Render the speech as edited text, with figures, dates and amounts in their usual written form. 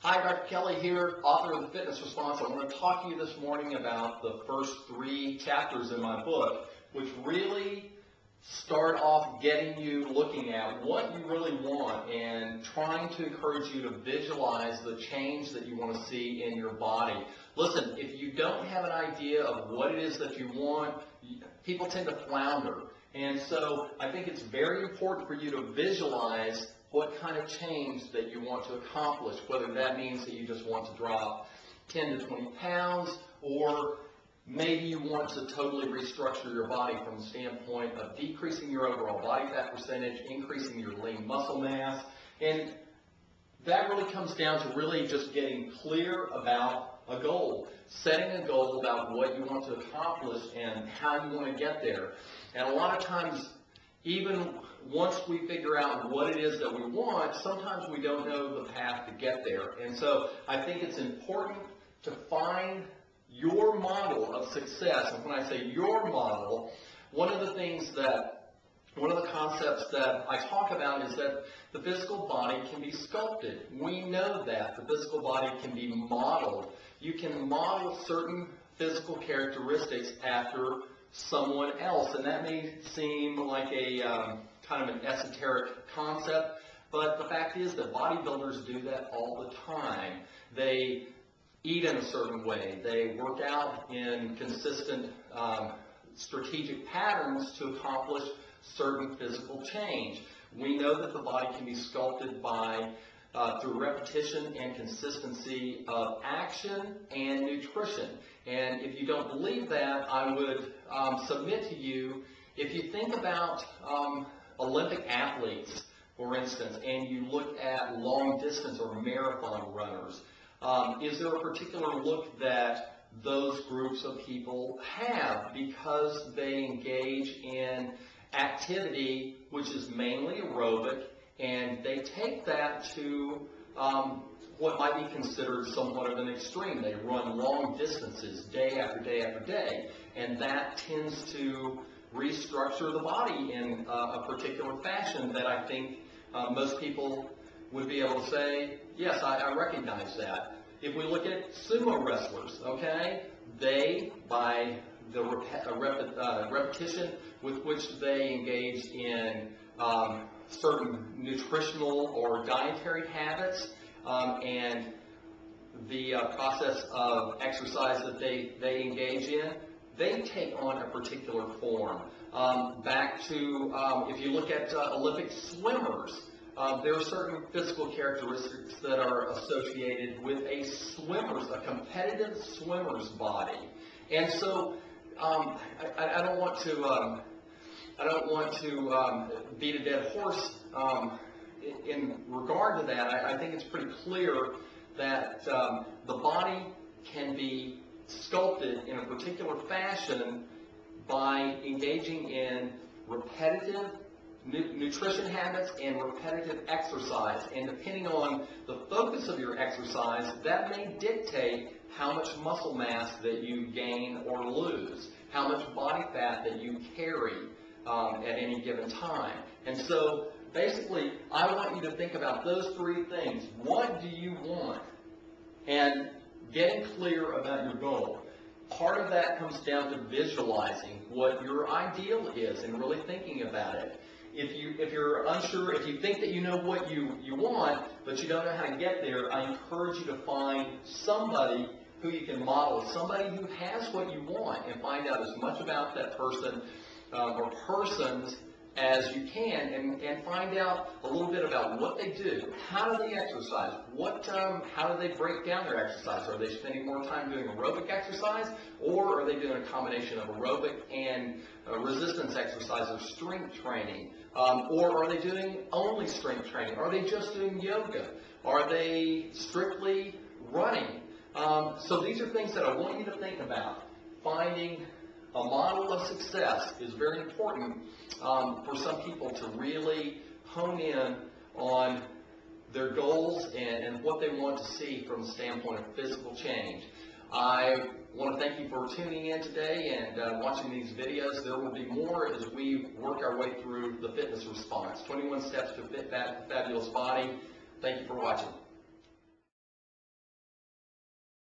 Hi, Dr. Kelley here, author of The Fitness Response. I want to talk to you this morning about the first 3 chapters in my book, which really start off getting you looking at what you really want and trying to encourage you to visualize the change that you want to see in your body. Listen, if you don't have an idea of what it is that you want, people tend to flounder. And so I think it's very important for you to visualize what kind of change that you want to accomplish, whether that means that you just want to drop 10 to 20 pounds, or maybe you want to totally restructure your body from the standpoint of decreasing your overall body fat percentage, increasing your lean muscle mass. And that really comes down to really just getting clear about a goal, setting a goal about what you want to accomplish and how you want to get there. And a lot of times, even once we figure out what it is that we want, sometimes we don't know the path to get there. And so I think it's important to find your model of success. And when I say your model, one of the concepts that I talk about is that the physical body can be sculpted. We know that the physical body can be modeled. You can model certain physical characteristics after someone else, and that may seem like a kind of an esoteric concept, but the fact is that bodybuilders do that all the time. They eat in a certain way. They work out in consistent strategic patterns to accomplish certain physical change. We know that the body can be sculpted by through repetition and consistency of action and nutrition. And if you don't believe that, I would submit to you, if you think about Olympic athletes, for instance, and you look at long distance or marathon runners, is there a particular look that those groups of people have because they engage in activity which is mainly aerobic, and they take that to what might be considered somewhat of an extreme. They run long distances day after day after day, and that tends to restructure the body in a particular fashion that I think most people would be able to say, yes, I recognize that. If we look at sumo wrestlers, okay, they, by the repetition with which they engage in certain nutritional or dietary habits and the process of exercise that they engage in, they take on a particular form. Back to, if you look at Olympic swimmers, there are certain physical characteristics that are associated with a competitive swimmer's body. And so I don't want to beat a dead horse in regard to that. I think it's pretty clear that the body can be sculpted in a particular fashion by engaging in repetitive nutrition habits and repetitive exercise. And depending on the focus of your exercise, that may dictate how much muscle mass that you gain or lose, how much body fat that you carry at any given time. And so basically, I want you to think about those 3 things. What do you want? And getting clear about your goal. Part of that comes down to visualizing what your ideal is and really thinking about it. If you're unsure, if you think that you know what you want, but you don't know how to get there, I encourage you to find somebody who you can model, somebody who has what you want, and find out as much about that person or persons as you can, and find out a little bit about what they do. How do they exercise? How do they break down their exercise? Are they spending more time doing aerobic exercise, or are they doing a combination of aerobic and resistance exercise or strength training? Or are they doing only strength training? Are they just doing yoga? Are they strictly running? So these are things that I want you to think about. Finding a model of success is very important for some people to really hone in on their goals and what they want to see from the standpoint of physical change. I want to thank you for tuning in today and watching these videos. There will be more as we work our way through the fitness response. 21 steps to fit that fabulous body. Thank you for watching.